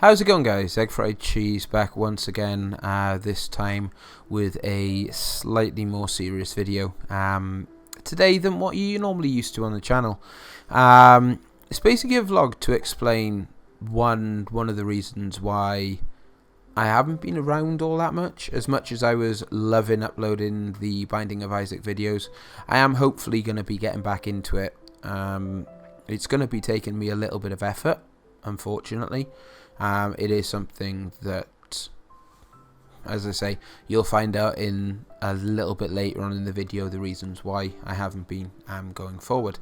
How's it going, guys? Egg fried cheese back once again, this time with a slightly more serious video today than what you normally used to on the channel. It's basically a vlog to explain one of the reasons why I haven't been around all that much. As much as I was loving uploading the Binding of Isaac videos, I am hopefully going to be getting back into it. It's going to be taking me a little bit of effort, unfortunately. It is something that, as I say, you'll find out in a little bit later on in the video the reasons why I haven't been going forward.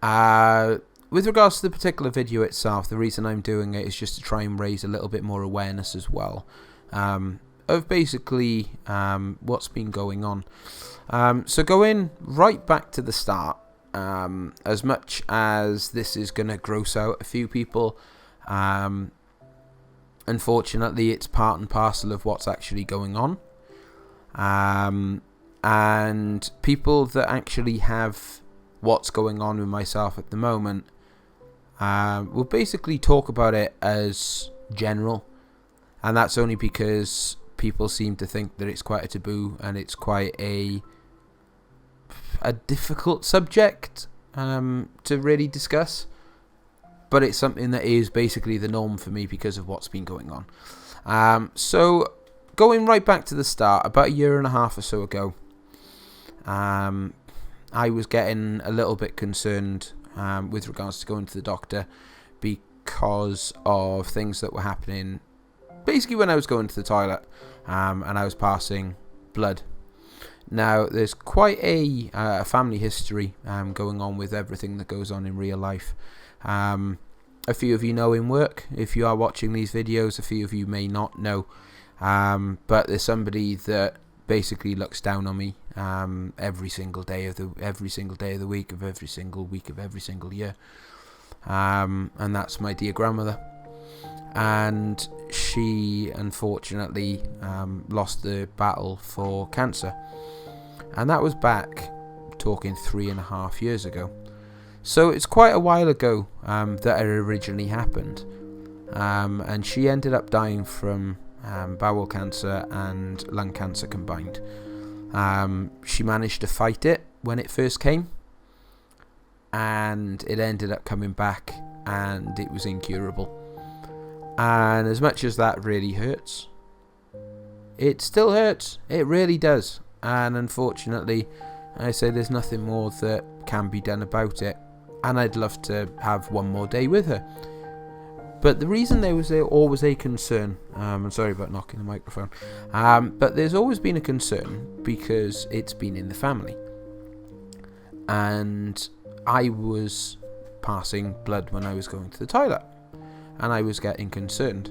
With regards to the particular video itself, the reason I'm doing it is just to try and raise a little bit more awareness as well of basically what's been going on. So going right back to the start, as much as this is going to gross out a few people, unfortunately it's part and parcel of what's actually going on, and people that actually have what's going on with myself at the moment will basically talk about it as general, and that's only because people seem to think that it's quite a taboo and it's quite a difficult subject to really discuss. But it's something that is basically the norm for me because of what's been going on. So going right back to the start, about a year and a half or so ago, I was getting a little bit concerned with regards to going to the doctor because of things that were happening basically when I was going to the toilet and I was passing blood. Now, there's quite a family history going on with everything that goes on in real life. A few of you know in work. If you are watching these videos, a few of you may not know. But there's somebody that basically looks down on me every single day of the week of every single week of every single year. And that's my dear grandmother. And she unfortunately lost the battle for cancer. And that was back talking 3.5 years ago. So it's quite a while ago that it originally happened. And she ended up dying from bowel cancer and lung cancer combined. She managed to fight it when it first came, and it ended up coming back and it was incurable. And as much as that really hurts, it still hurts. It really does. And unfortunately, I say there's nothing more that can be done about it. And I'd love to have one more day with her. But the reason there was always a concern, I'm sorry about knocking the microphone, but there's always been a concern because it's been in the family. And I was passing blood when I was going to the toilet. And I was getting concerned.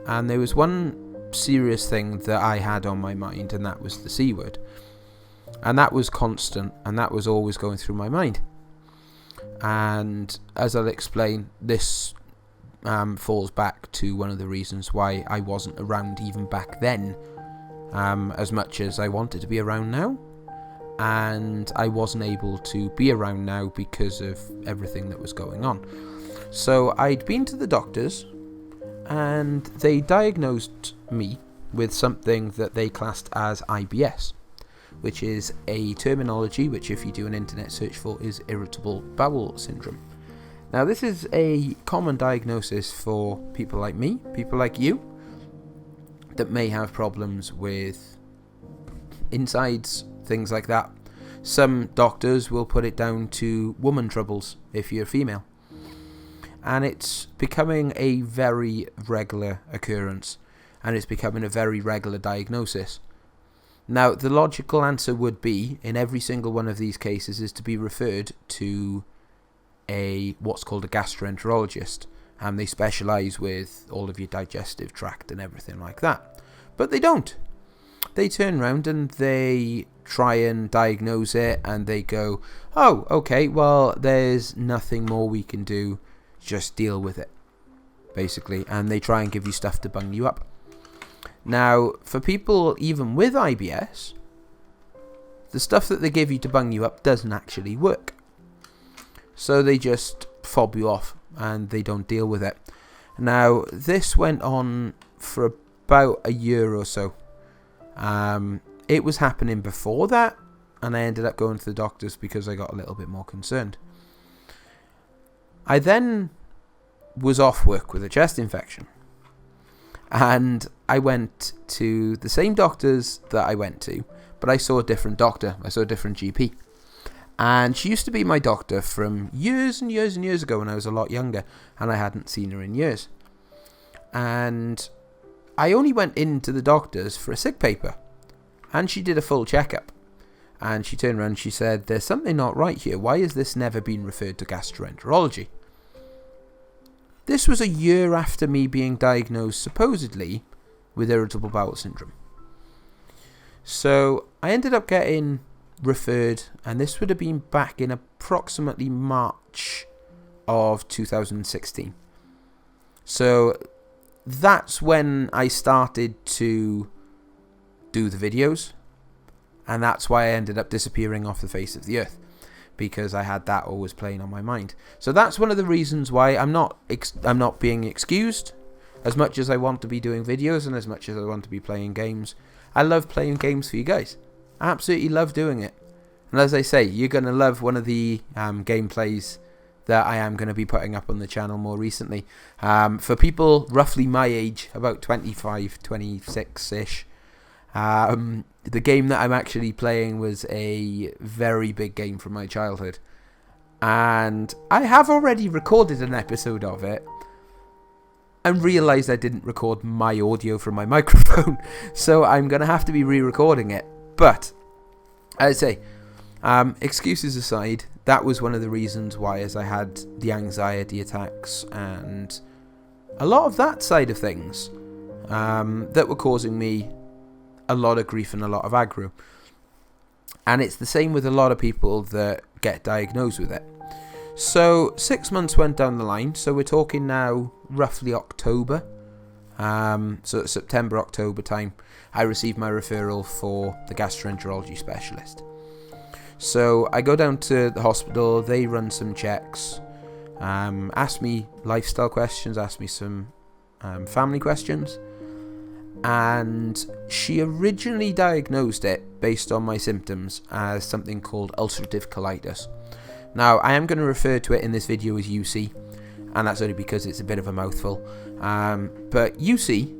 And there was one serious thing that I had on my mind, and that was the C word. And that was constant, and that was always going through my mind. And as I'll explain, this falls back to one of the reasons why I wasn't around even back then, as much as I wanted to be around now. And I wasn't able to be around now because of everything that was going on. So I'd been to the doctors, and they diagnosed me with something that they classed as IBS, which is a terminology which, if you do an internet search for, is irritable bowel syndrome. Now, this is a common diagnosis for people like me, people like you, that may have problems with insides, things like that. Some doctors will put it down to woman troubles if you're female. And it's becoming a very regular occurrence, and it's becoming a very regular diagnosis. Now, the logical answer would be, in every single one of these cases, is to be referred to what's called a gastroenterologist, and they specialise with all of your digestive tract and everything like that. But they don't. They turn around and they try and diagnose it, and they go, oh, okay, well, there's nothing more we can do, just deal with it, basically. And they try and give you stuff to bung you up. Now, for people even with IBS, the stuff that they give you to bung you up doesn't actually work. So they just fob you off and they don't deal with it. Now, this went on for about a year or so. It was happening before that, and I ended up going to the doctors because I got a little bit more concerned. I then was off work with a chest infection, and I went to the same doctors that I went to, but I saw a different doctor. I saw a different GP. And she used to be my doctor from years and years and years ago when I was a lot younger, and I hadn't seen her in years. And I only went into the doctor's for a sick paper, and she did a full checkup. And she turned around and she said, "There's something not right here. Why has this never been referred to gastroenterology?" This was a year after me being diagnosed, supposedly, with irritable bowel syndrome. So I ended up getting referred, and this would have been back in approximately March of 2016. So that's when I started to do the videos, and that's why I ended up disappearing off the face of the earth, because I had that always playing on my mind. So that's one of the reasons why I'm not being excused. As much as I want to be doing videos and as much as I want to be playing games, I love playing games for you guys. I absolutely love doing it. And as I say, you're going to love one of the gameplays that I am going to be putting up on the channel more recently. For people roughly my age, about 25, 26-ish, the game that I'm actually playing was a very big game from my childhood. And I have already recorded an episode of it and realised I didn't record my audio from my microphone. So I'm going to have to be re-recording it. But, as I say, excuses aside, that was one of the reasons why, as I had the anxiety attacks and a lot of that side of things that were causing me a lot of grief and a lot of aggro. And it's the same with a lot of people that get diagnosed with it. So 6 months went down the line, so we're talking now roughly October. So September, October time, I received my referral for the gastroenterology specialist. So I go down to the hospital, they run some checks, ask me lifestyle questions, ask me some family questions, and she originally diagnosed it based on my symptoms as something called ulcerative colitis. Now, I am going to refer to it in this video as UC, and that's only because it's a bit of a mouthful. But UC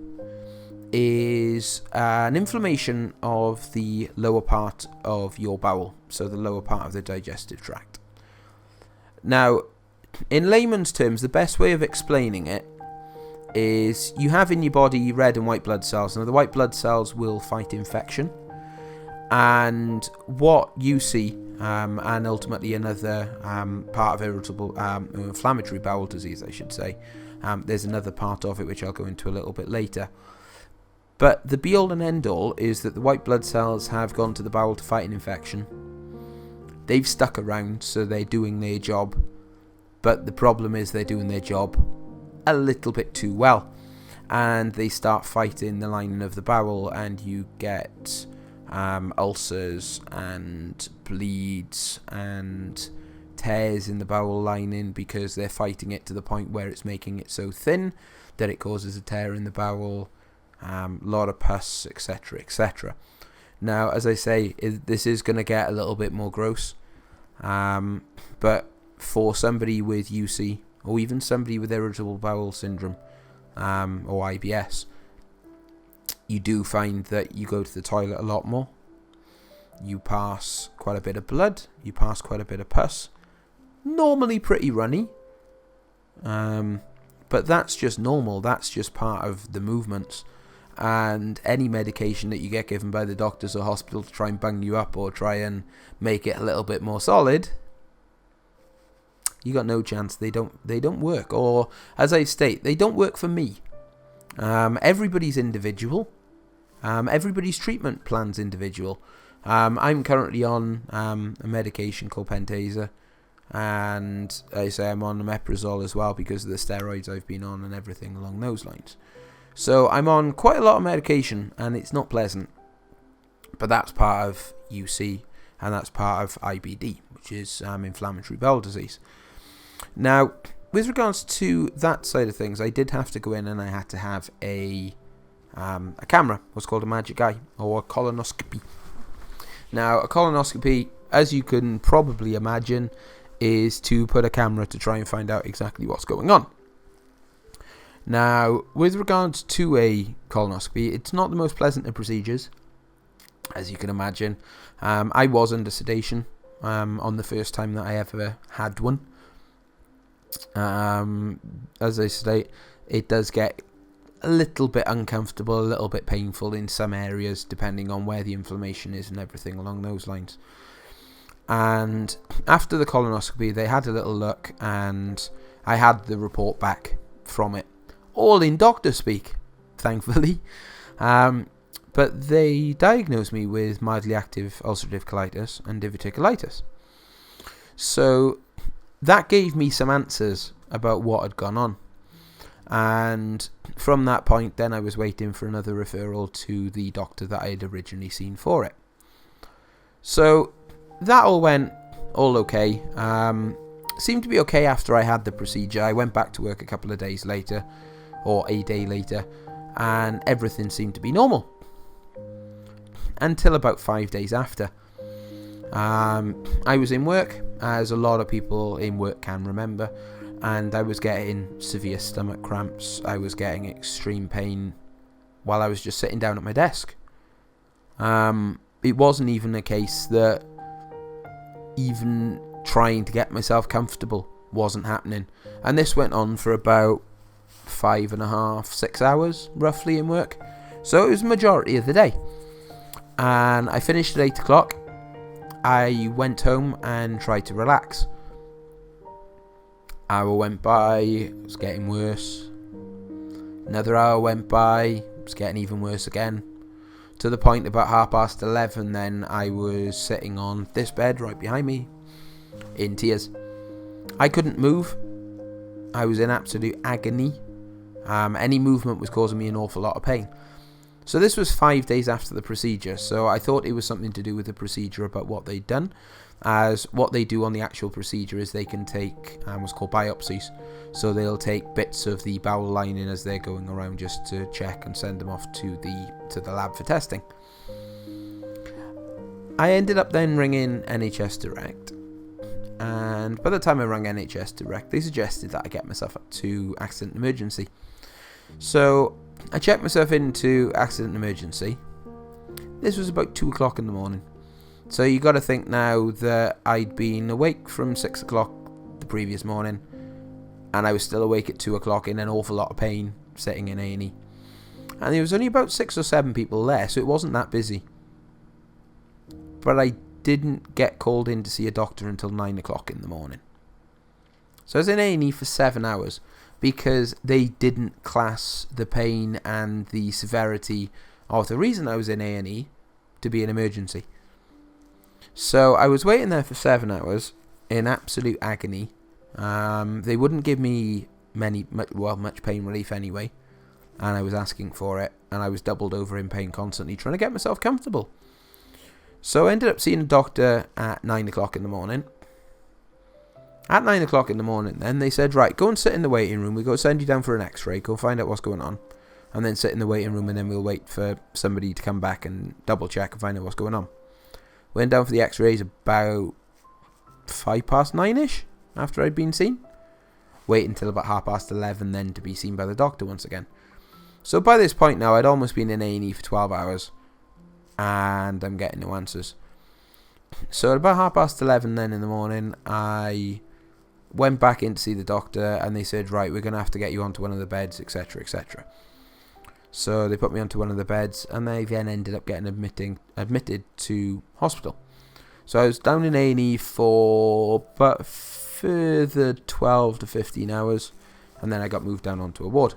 is an inflammation of the lower part of your bowel, so the lower part of the digestive tract. Now, in layman's terms, the best way of explaining it is you have in your body red and white blood cells. Now, the white blood cells will fight infection, and what you see, and ultimately another part of irritable, inflammatory bowel disease, I should say. There's another part of it which I'll go into a little bit later. But the be-all and end-all is that the white blood cells have gone to the bowel to fight an infection. They've stuck around, so they're doing their job. But the problem is they're doing their job a little bit too well. And they start fighting the lining of the bowel, and you get ulcers and bleeds and tears in the bowel lining because they're fighting it to the point where it's making it so thin that it causes a tear in the bowel, a lot of pus, etc, etc. Now, as I say, this is going to get a little bit more gross, but for somebody with UC, or even somebody with irritable bowel syndrome, or IBS, you do find that you go to the toilet a lot more. You pass quite a bit of blood. You pass quite a bit of pus. Normally pretty runny. But that's just normal. That's just part of the movements. And any medication that you get given by the doctors or hospital to try and bung you up or try and make it a little bit more solid, you got no chance. They don't work. Or, as I state, they don't work for me. Everybody's individual. Everybody's treatment plan's individual. I'm currently on a medication called Pentasa, and I say I'm on omeprazole as well because of the steroids I've been on and everything along those lines. So I'm on quite a lot of medication, and it's not pleasant. But that's part of UC, and that's part of IBD, which is inflammatory bowel disease. Now, with regards to that side of things, I did have to go in and I had to have a camera, what's called a magic eye, or a colonoscopy. Now, a colonoscopy, as you can probably imagine, is to put a camera to try and find out exactly what's going on. Now, with regards to a colonoscopy, it's not the most pleasant of procedures, as you can imagine. I was under sedation on the first time that I ever had one. As I say, it does get a little bit uncomfortable, a little bit painful in some areas, depending on where the inflammation is and everything along those lines. And after the colonoscopy, they had a little look, and I had the report back from it, all in doctor speak, thankfully. But they diagnosed me with mildly active ulcerative colitis and diverticulitis. So that gave me some answers about what had gone on. And from that point, then I was waiting for another referral to the doctor that I had originally seen for it. So that all went all okay. Seemed to be okay after I had the procedure. I went back to work a couple of days later, or a day later, and everything seemed to be normal. Until about 5 days after. I was in work, as a lot of people in work can remember, and I was getting severe stomach cramps. I was getting extreme pain while I was just sitting down at my desk. It wasn't even a case that even trying to get myself comfortable wasn't happening. And this went on for about 5.5, 6 hours, roughly, in work. So it was the majority of the day. And I finished at 8 o'clock. I went home and tried to relax. Hour went by, it was getting worse. Another hour went by, it was getting even worse again. To the point about 11:30, then I was sitting on this bed right behind me, in tears. I couldn't move. I was in absolute agony. Any movement was causing me an awful lot of pain. So this was 5 days after the procedure, so I thought it was something to do with the procedure about what they'd done, as what they do on the actual procedure is they can take what's called biopsies. So they'll take bits of the bowel lining as they're going around just to check and send them off to the lab for testing. I ended up then ringing NHS Direct, and by the time I rang NHS Direct, they suggested that I get myself up to accident emergency. So I checked myself into accident emergency. This was about 2 o'clock in the morning. So you got to think now that I'd been awake from 6 o'clock the previous morning, and I was still awake at 2 o'clock in an awful lot of pain, sitting in A&E. And there was only about 6 or 7 people there, so it wasn't that busy. But I didn't get called in to see a doctor until 9 o'clock in the morning. So I was in A&E for 7 hours, because they didn't class the pain and the severity of the reason I was in A&E to be an emergency. So I was waiting there for 7 hours in absolute agony. They wouldn't give me much pain relief anyway, and I was asking for it, and I was doubled over in pain constantly, trying to get myself comfortable. So I ended up seeing a doctor at 9 o'clock in the morning. At 9 o'clock in the morning, then, they said, right, go and sit in the waiting room. We'll go send you down for an x-ray. Go find out what's going on. And then sit in the waiting room, and then we'll wait for somebody to come back and double check and find out what's going on. Went down for the x-rays about 9:05-ish after I'd been seen. Wait until about 11:30 then to be seen by the doctor once again. So by this point now, I'd almost been in A&E for 12 hours. And I'm getting no answers. So at about 11:30 then in the morning, I went back in to see the doctor, and they said, right, we're going to have to get you onto one of the beds, etc, etc. So they put me onto one of the beds, and they then ended up getting admitted to hospital. So I was down in A&E for about a further 12 to 15 hours, and then I got moved down onto a ward.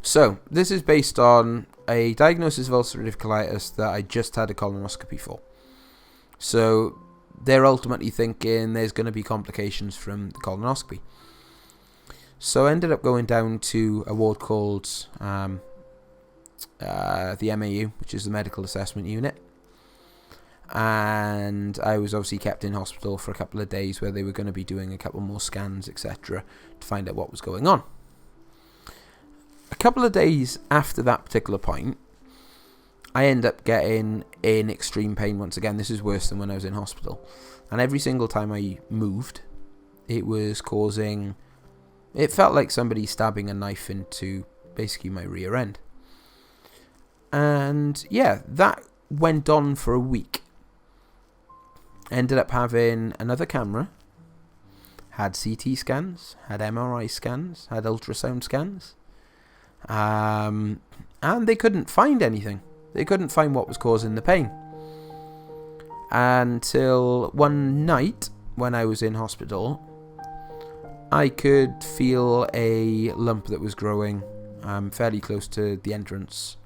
So this is based on a diagnosis of ulcerative colitis that I just had a colonoscopy for. So they're ultimately thinking there's going to be complications from the colonoscopy. So I ended up going down to a ward called the MAU, which is the Medical Assessment Unit. and I was obviously kept in hospital for a couple of days where they were going to be doing a couple more scans, etc., to find out what was going on. A couple of days after that particular point, I end up getting in extreme pain once again. This is worse than when I was in hospital. And every single time I moved, it was causing... It felt like somebody stabbing a knife into basically my rear end. And yeah, that went on for a week. Ended up having another camera. Had CT scans, had MRI scans, had ultrasound scans. And they couldn't find anything. They couldn't find what was causing the pain. Until one night, when I was in hospital, I could feel a lump that was growing fairly close to the entrance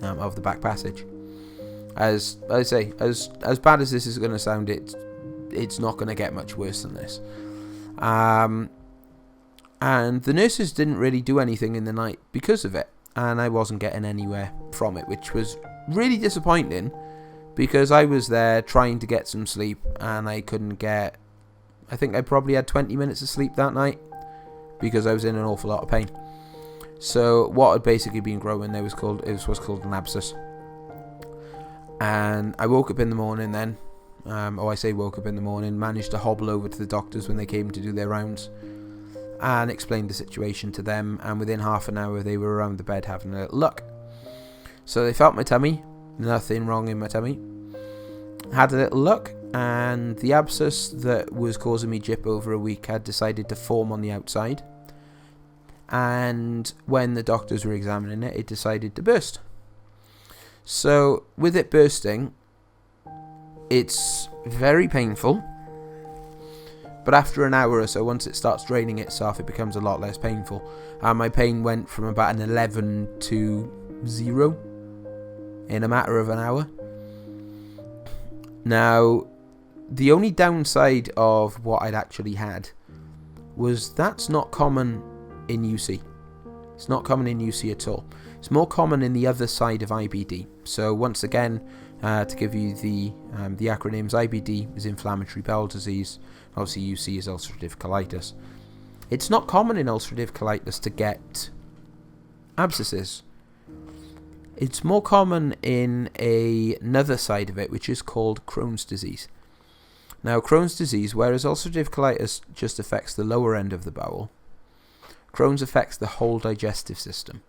of the back passage. As I say, as bad as this is going to sound, it's not going to get much worse than this. And the nurses didn't really do anything in the night because of it, and I wasn't getting anywhere from it, which was really disappointing, because I was there trying to get some sleep and I couldn't get... I think I probably had 20 minutes of sleep that night because I was in an awful lot of pain. So what had basically been growing there was called an abscess. And I woke up in the morning then, woke up in the morning, managed to hobble over to the doctors when they came to do their rounds and explained the situation to them, and within half an hour they were around the bed having a little look. So they felt my tummy, nothing wrong in my tummy, had a little look, and the abscess that was causing me jip over a week had decided to form on the outside, and when the doctors were examining it, it decided to burst. So with it bursting, it's very painful, but after an hour or so, once it starts draining itself, it becomes a lot less painful. My pain went from about an 11 to 0 in a matter of an hour. Now, the only downside of what I'd actually had was that's not common in UC. It's not common in UC at all. It's more common in the other side of IBD. So once again, to give you the acronyms, IBD is inflammatory bowel disease. Obviously, UC is ulcerative colitis. It's not common in ulcerative colitis to get abscesses. It's more common in another side of it, which is called Crohn's disease. Now, Crohn's disease, whereas ulcerative colitis just affects the lower end of the bowel, Crohn's affects the whole digestive system.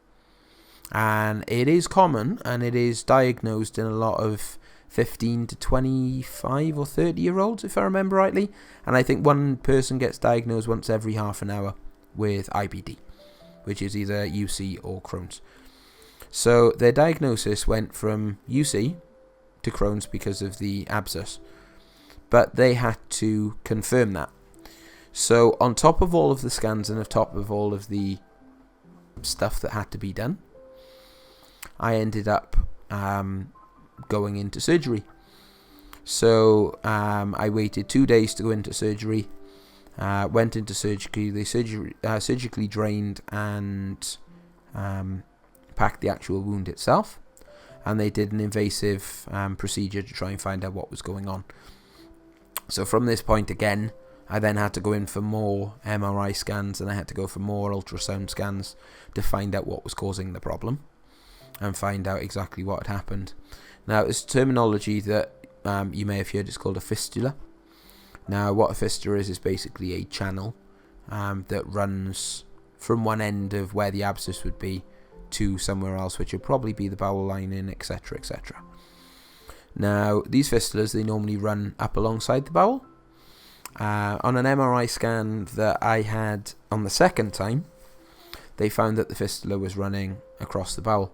And it is common, and it is diagnosed in a lot of 15 to 25 or 30-year-olds, if I remember rightly. And I think one person gets diagnosed once every half an hour with IBD, which is either UC or Crohn's. So their diagnosis went from UC to Crohn's because of the abscess, but they had to confirm that. So on top of all of the scans and on top of all of the stuff that had to be done, I ended up going into surgery. So I waited 2 days to go into surgery, went into surgery. They surgically drained and packed the actual wound itself, and they did an invasive procedure to try and find out what was going on. So from this point again, I then had to go in for more MRI scans, and I had to go for more ultrasound scans to find out what was causing the problem and find out exactly what had happened. Now, it's terminology that you may have heard. It's called a fistula. Now, what a fistula is basically a channel that runs from one end of where the abscess would be to somewhere else, which would probably be the bowel lining, etc., etc. Now, these fistulas, they normally run up alongside the bowel. On an MRI scan that I had on the second time, they found that the fistula was running across the bowel.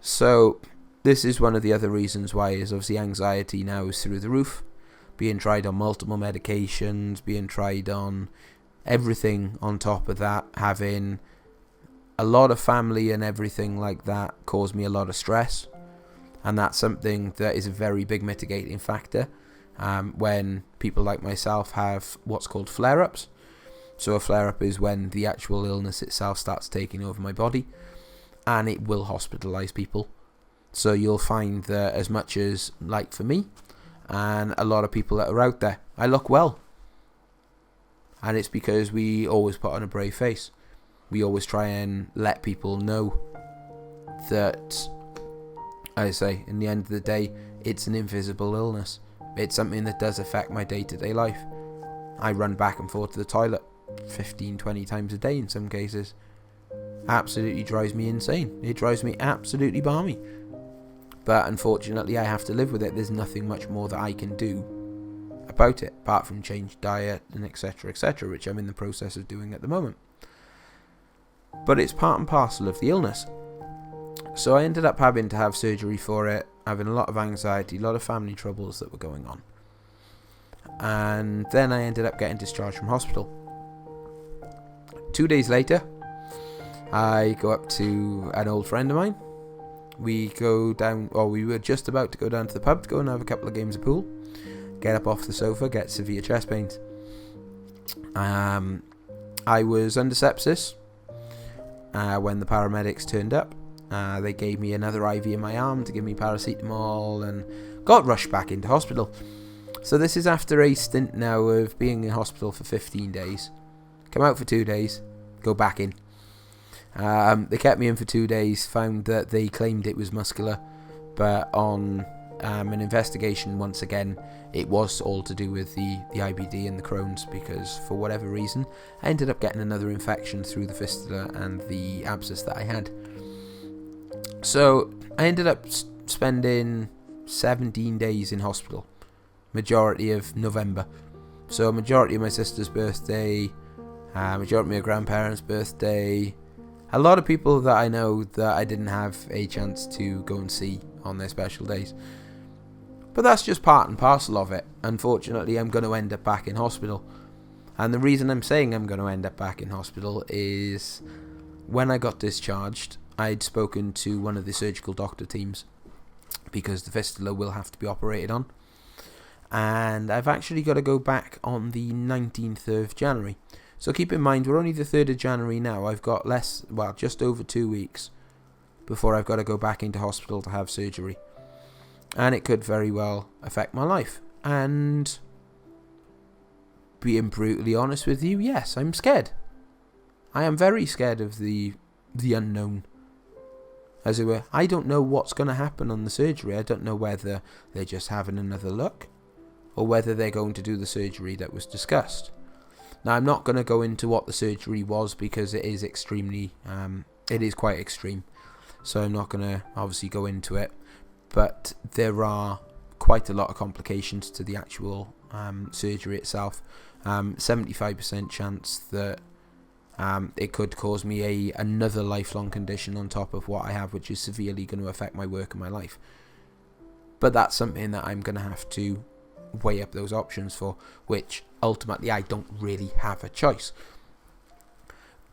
So this is one of the other reasons why is obviously anxiety now is through the roof, being tried on multiple medications, being tried on everything on top of that, having a lot of family and everything like that caused me a lot of stress, and that's something that is a very big mitigating factor when people like myself have what's called flare-ups. So a flare-up is when the actual illness itself starts taking over my body, and it will hospitalise people. So you'll find that as much as, like for me, and a lot of people that are out there, I look well. And it's because we always put on a brave face. We always try and let people know that, I say, in the end of the day, it's an invisible illness. It's something that does affect my day-to-day life. I run back and forth to the toilet 15, 20 times a day in some cases. Absolutely drives me insane. It drives me absolutely balmy. But unfortunately, I have to live with it. There's nothing much more that I can do about it, apart from change diet and etc., which I'm in the process of doing at the moment. But it's part and parcel of the illness. So I ended up having to have surgery for it, having a lot of anxiety, a lot of family troubles that were going on. And then I ended up getting discharged from hospital. 2 days later, I go up to an old friend of mine. We go down, or we were just about to go down to the pub to go and have a couple of games of pool. Get up off the sofa, get severe chest pains. I was under sepsis when the paramedics turned up. They gave me another IV in my arm to give me paracetamol and got rushed back into hospital. So this is after a stint now of being in hospital for 15 days. Come out for 2 days, go back in. They kept me in for 2 days, found that they claimed it was muscular, but on an investigation once again, it was all to do with the IBD and the Crohn's, because for whatever reason, I ended up getting another infection through the fistula and the abscess that I had. So I ended up spending 17 days in hospital, majority of November. So majority of my sister's birthday, majority of my grandparents' birthday, a lot of people that I know that I didn't have a chance to go and see on their special days. But that's just part and parcel of it. Unfortunately, I'm going to end up back in hospital. And the reason I'm saying I'm going to end up back in hospital is when I got discharged, I'd spoken to one of the surgical doctor teams, because the fistula will have to be operated on. And I've actually got to go back on the 19th of January. So keep in mind, we're only the 3rd of January now. I've got just over 2 weeks before I've got to go back into hospital to have surgery. And it could very well affect my life. And being brutally honest with you, yes, I'm scared. I am very scared of the unknown, as it were. I don't know what's going to happen on the surgery. I don't know whether they're just having another look, or whether they're going to do the surgery that was discussed. Now, I'm not going to go into what the surgery was, because it is quite extreme. So I'm not going to obviously go into it. But there are quite a lot of complications to the actual surgery itself. 75% chance that it could cause me another lifelong condition on top of what I have, which is severely going to affect my work and my life. But that's something that I'm going to have to weigh up those options for, which ultimately I don't really have a choice.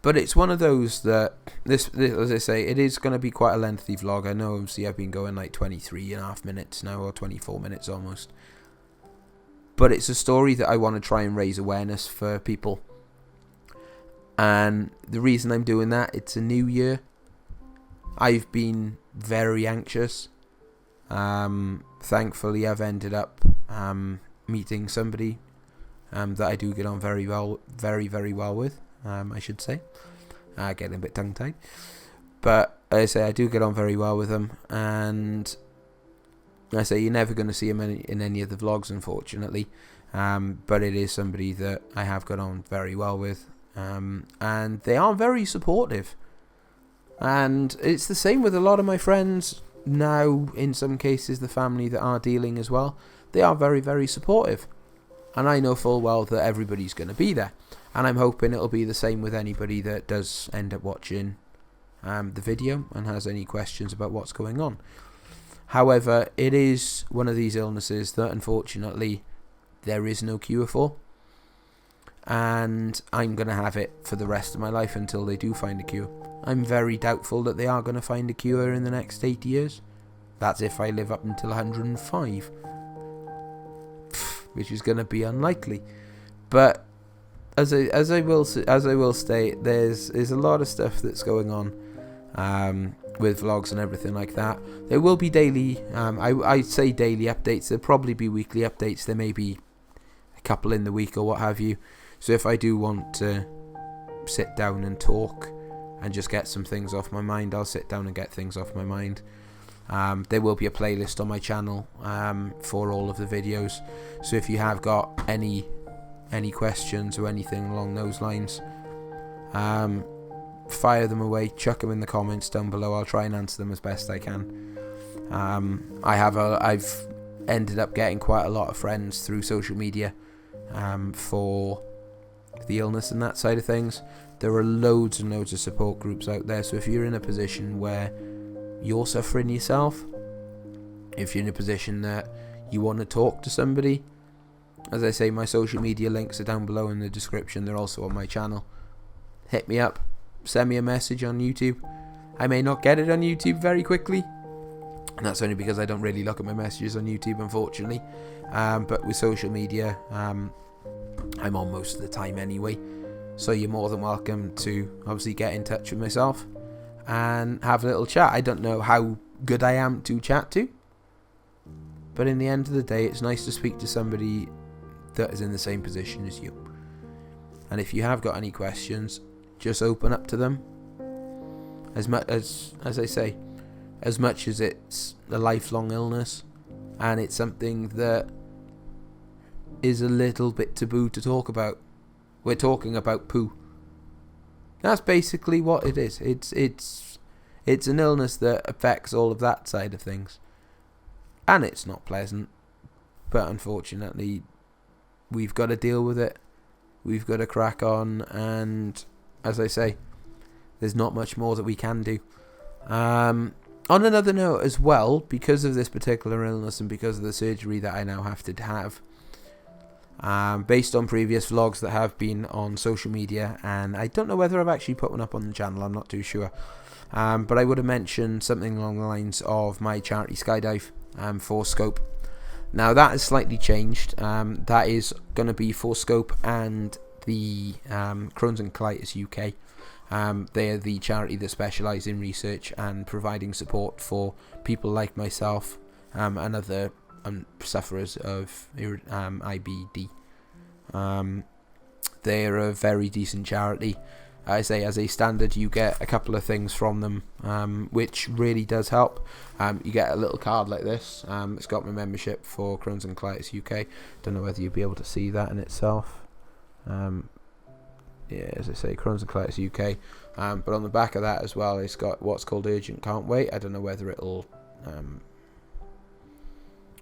But it's one of those that, this as I say, it is going to be quite a lengthy vlog. I know, obviously, I've been going like 23.5 minutes now, or 24 minutes almost. But it's a story that I want to try and raise awareness for people. And the reason I'm doing that, it's a new year. I've been very anxious. Thankfully, I've ended up meeting somebody that I do get on very well, very, very well with. I should say. Getting a bit tongue-tied. But I say I do get on very well with them, and I say you're never going to see him in any of the vlogs, unfortunately. But it is somebody that I have got on very well with, and they are very supportive. And it's the same with a lot of my friends now. In some cases, the family that are dealing as well, they are very, very supportive. And I know full well that everybody's going to be there. And I'm hoping it'll be the same with anybody that does end up watching the video and has any questions about what's going on. However, it is one of these illnesses that unfortunately there is no cure for. And I'm going to have it for the rest of my life until they do find a cure. I'm very doubtful that they are going to find a cure in the next 8 years. That's if I live up until 105. Which is going to be unlikely. But as I will state, there's a lot of stuff that's going on with vlogs and everything like that. There will be daily, I say daily updates. There'll probably be weekly updates. There may be a couple in the week or what have you. So if I do want to sit down and talk and just get some things off my mind, I'll sit down and get things off my mind. There will be a playlist on my channel for all of the videos. So if you have got any questions or anything along those lines, fire them away, chuck them in the comments down below. I'll try and answer them as best I can. I've ended up getting quite a lot of friends through social media for the illness and that side of things. There are loads and loads of support groups out there, so if you're in a position where you're suffering yourself, if you're in a position that you want to talk to somebody, as I say, my social media links are down below in the description. They're also on my channel. Hit me up, send me a message on YouTube. I may not get it on YouTube very quickly, and that's only because I don't really look at my messages on YouTube, unfortunately. But with social media, I'm on most of the time anyway, so you're more than welcome to obviously get in touch with myself and have a little chat. I don't know how good I am to chat to, but in the end of the day, it's nice to speak to somebody that is in the same position as you. And if you have got any questions, just open up to them. As I say, as much as it's a lifelong illness and it's something that is a little bit taboo to talk about, we're talking about poo. That's basically what it is. It's an illness that affects all of that side of things, and it's not pleasant, but unfortunately we've got to deal with it. We've got to crack on, and as I say, there's not much more that we can do. On another note as well, because of this particular illness and because of the surgery that I now have to have, based on previous vlogs that have been on social media, and I don't know whether I've actually put one up on the channel, I'm not too sure, but I would have mentioned something along the lines of my charity skydive for Scope. Now that has slightly changed. That is going to be for Scope and the Crohn's and Colitis UK. They are the charity that specialise in research and providing support for people like myself and other sufferers of IBD. They're a very decent charity. I say, as a standard, you get a couple of things from them, which really does help. You get a little card like this. It's got my membership for Crohn's and Colitis UK. Don't know whether you'll be able to see that in itself. Yeah, as I say, Crohn's and Colitis UK. But on the back of that as well, it's got what's called Urgent Can't Wait. I don't know whether it'll...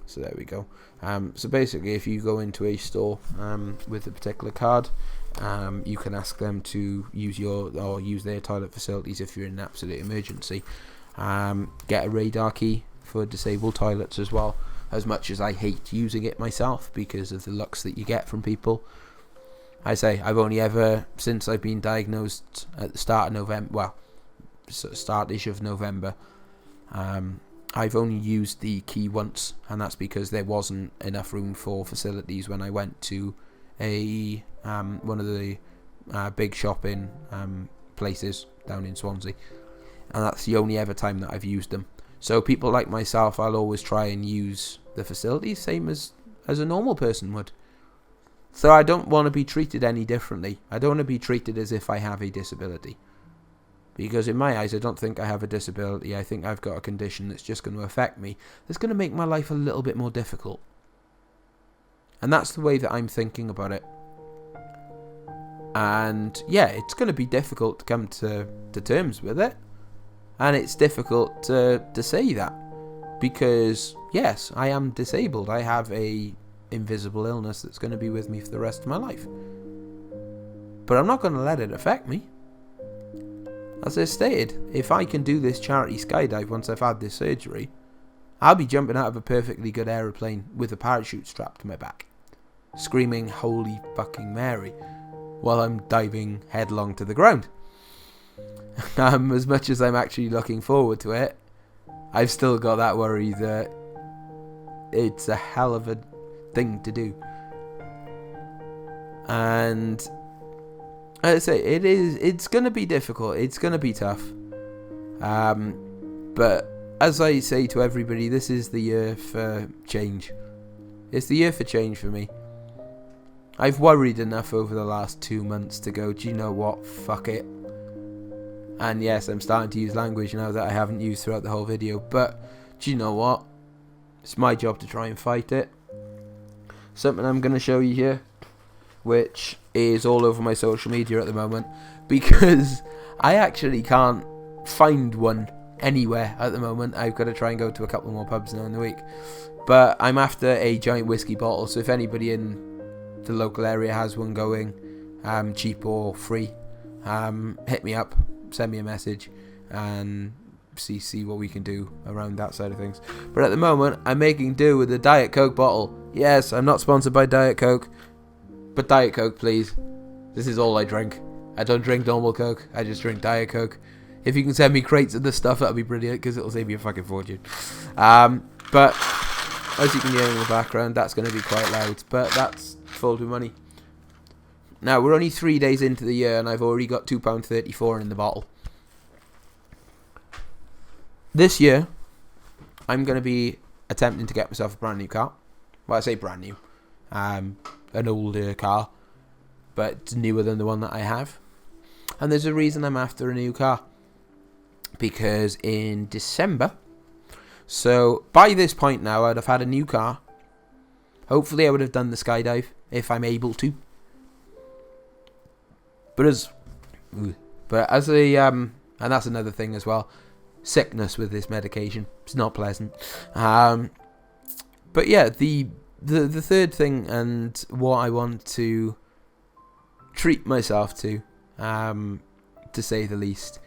so there we go. So basically, if you go into a store with a particular card, you can ask them to use their toilet facilities if you're in an absolute emergency. Get a radar key for disabled toilets as well. As much as I hate using it myself because of the looks that you get from people, I say I've only ever, since I've been diagnosed at the start of November, well, start-ish of November, I've only used the key once, and that's because there wasn't enough room for facilities when I went to a one of the big shopping places down in Swansea, and that's the only ever time that I've used them. So people like myself, I'll always try and use the facilities same as a normal person would. So I don't want to be treated any differently. I don't want to be treated as if I have a disability. Because in my eyes, I don't think I have a disability. I think I've got a condition that's just going to affect me. That's going to make my life a little bit more difficult. And that's the way that I'm thinking about it. And yeah, it's going to be difficult to come to terms with it. And it's difficult to say that. Because, yes, I am disabled. I have a invisible illness that's going to be with me for the rest of my life. But I'm not going to let it affect me. As I stated, if I can do this charity skydive once I've had this surgery, I'll be jumping out of a perfectly good aeroplane with a parachute strapped to my back, screaming "Holy fucking Mary" while I'm diving headlong to the ground. As much as I'm actually looking forward to it, I've still got that worry that it's a hell of a thing to do. And as I say, it's going to be difficult, it's going to be tough. But as I say to everybody, this is the year for change. It's the year for change for me. I've worried enough over the last 2 months to go, do you know what, fuck it. And yes, I'm starting to use language now that I haven't used throughout the whole video, but do you know what, it's my job to try and fight it. Something I'm going to show you here, which is all over my social media at the moment, because I actually can't find one anywhere at the moment. I've got to try and go to a couple more pubs now in the week, but I'm after a giant whiskey bottle, so if anybody in the local area has one going, cheap or free, hit me up, send me a message, and see what we can do around that side of things. But at the moment, I'm making do with a Diet Coke bottle. Yes, I'm not sponsored by Diet Coke, but Diet Coke, please. This is all I drink. I don't drink normal Coke, I just drink Diet Coke. If you can send me crates of this stuff, that'll be brilliant, because it'll save me a fucking fortune. But as you can hear in the background, that's going to be quite loud, but that's filled with money. Now, we're only 3 days into the year, and I've already got £2.34 in the bottle. This year, I'm going to be attempting to get myself a brand new car. Well, I say brand new. An older car, but newer than the one that I have. And there's a reason I'm after a new car. Because in December, so by this point now, I'd have had a new car. Hopefully I would have done the skydive, if I'm able to. But as a, and that's another thing as well, sickness with this medication, it's not pleasant. But yeah, the third thing, and what I want to treat myself to say the least,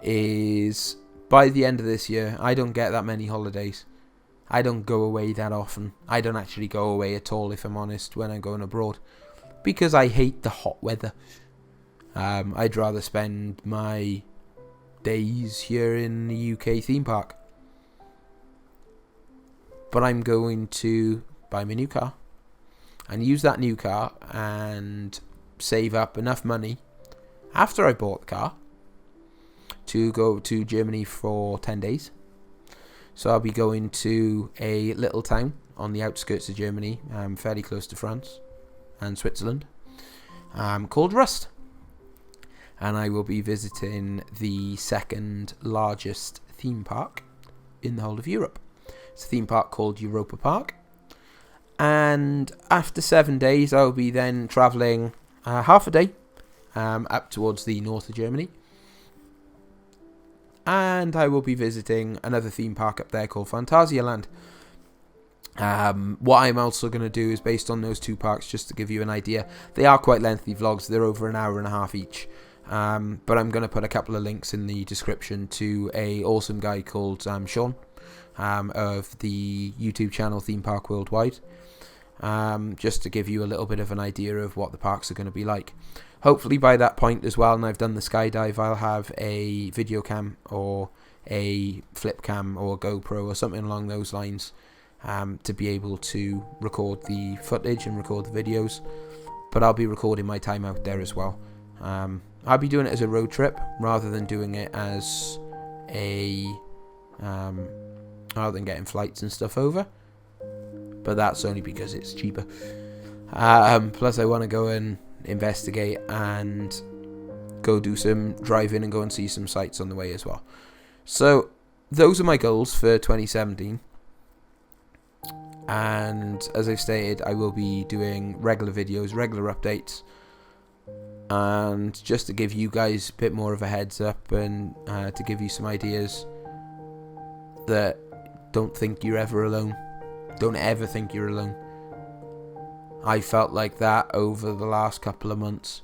is by the end of this year, I don't get that many holidays. I don't go away that often. I don't actually go away at all, if I'm honest, when I'm going abroad, because I hate the hot weather. I'd rather spend my days here in the UK theme park. But I'm going to buy me a new car and use that new car and save up enough money after I bought the car to go to Germany for 10 days. So I'll be going to a little town on the outskirts of Germany, fairly close to France and Switzerland, called Rust. And I will be visiting the second largest theme park in the whole of Europe. It's a theme park called Europa Park. And after 7 days, I'll be then travelling half a day up towards the north of Germany. And I will be visiting another theme park up there called Phantasialand. What I'm also going to do is based on those two parks, just to give you an idea. They are quite lengthy vlogs. They're over an hour and a half each. But I'm going to put a couple of links in the description to a awesome guy called Sean of the YouTube channel Theme Park Worldwide. Just to give you a little bit of an idea of what the parks are going to be like. Hopefully by that point as well, and I've done the skydive, I'll have a video cam or a flip cam or a GoPro or something along those lines to be able to record the footage and record the videos. But I'll be recording my time out there as well. I'll be doing it as a road trip rather than doing it as a rather than getting flights and stuff over. But that's only because it's cheaper. Plus I want to go and investigate and go do some driving and go and see some sights on the way as well. So those are my goals for 2017. And as I've stated, I will be doing regular videos, regular updates. And just to give you guys a bit more of a heads up and to give you some ideas that don't think you're ever alone. Don't ever think you're alone. I felt like that over the last couple of months,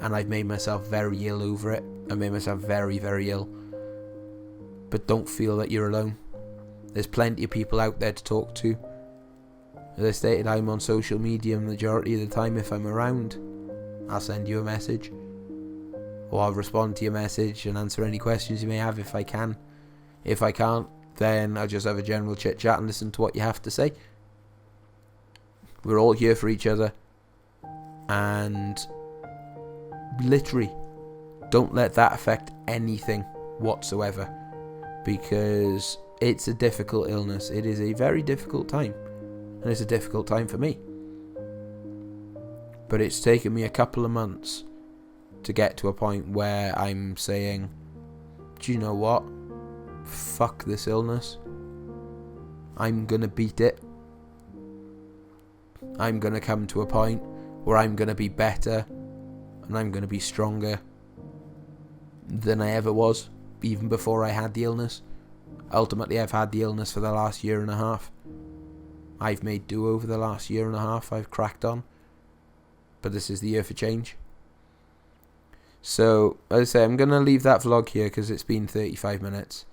and I've made myself very ill over it. I made myself very, very ill. But don't feel that you're alone. There's plenty of people out there to talk to. As I stated, I'm on social media the majority of the time. If I'm around, I'll send you a message, or I'll respond to your message and answer any questions you may have if I can. If I can't, then I'll just have a general chit chat and listen to what you have to say. We're all here for each other, and literally don't let that affect anything whatsoever, because it's a difficult illness. It is a very difficult time, and it's a difficult time for me. But it's taken me a couple of months to get to a point where I'm saying, do you know what? Fuck this illness. I'm gonna beat it. I'm gonna come to a point where I'm gonna be better, and I'm gonna be stronger than I ever was, even before I had the illness. Ultimately, I've had the illness for the last year and a half. I've made do over the last year and a half. I've cracked on. But this is the year for change. So, as I say, I'm going to leave that vlog here because it's been 35 minutes.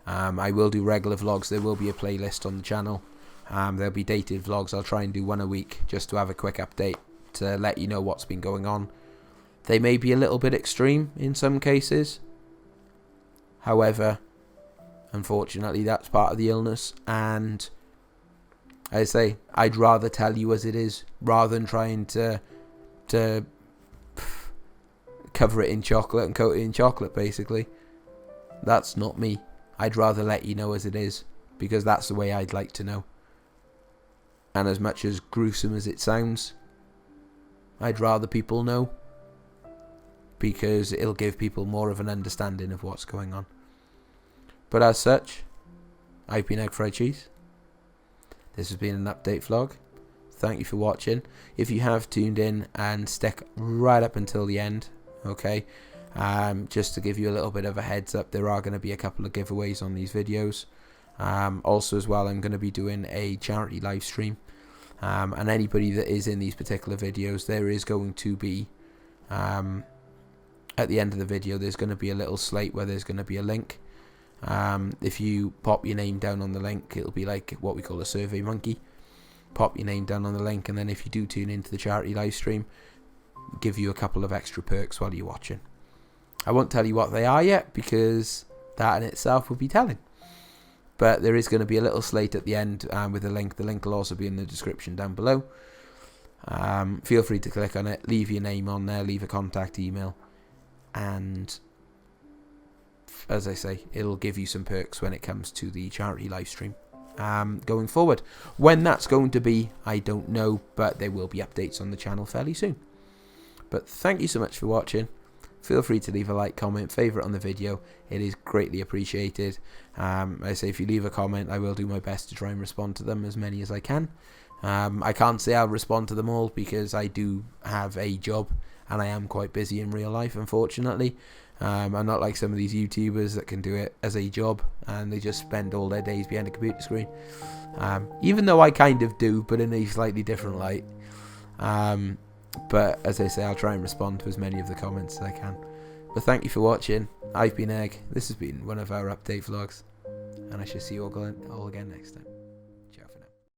I will do regular vlogs. There will be a playlist on the channel. There'll be dated vlogs. I'll try and do one a week just to have a quick update to let you know what's been going on. They may be a little bit extreme in some cases. However, unfortunately, that's part of the illness. And as I say, I'd rather tell you as it is rather than trying to cover it in chocolate and coat it in chocolate, basically. That's not me. I'd rather let you know as it is, because that's the way I'd like to know. And as much as gruesome as it sounds, I'd rather people know, because it'll give people more of an understanding of what's going on. But as such, I've been Egg Fried Cheese. This has been an update vlog. Thank you for watching. If you have tuned in and stuck right up until the end, okay, just to give you a little bit of a heads up, there are going to be a couple of giveaways on these videos. Also as well, I'm going to be doing a charity live stream, and anybody that is in these particular videos, there is going to be at the end of the video, there's going to be a little slate where there's going to be a link. If you pop your name down on the link, it'll be like what we call a survey monkey. Pop your name down on the link, and then if you do tune into the charity live stream, give you a couple of extra perks while you're watching. I won't tell you what they are yet, because that in itself would be telling. But there is going to be a little slate at the end with a link. The link will also be in the description down below. Feel free to click on it, leave your name on there, leave a contact email, and as I say, it'll give you some perks when it comes to the charity live stream going forward. When that's going to be, I don't know, but there will be updates on the channel fairly soon. But thank you so much for watching. Feel free to leave a like, comment, favourite on the video. It is greatly appreciated. I say, if you leave a comment, I will do my best to try and respond to them, as many as I can. I can't say I'll respond to them all, because I do have a job and I am quite busy in real life, unfortunately. I'm not like some of these YouTubers that can do it as a job and they just spend all their days behind a computer screen. Even though I kind of do, but in a slightly different light. But as I say, I'll try and respond to as many of the comments as I can. But thank you for watching. I've been Egg. This has been one of our update vlogs, and I shall see you all again next time. Ciao for now.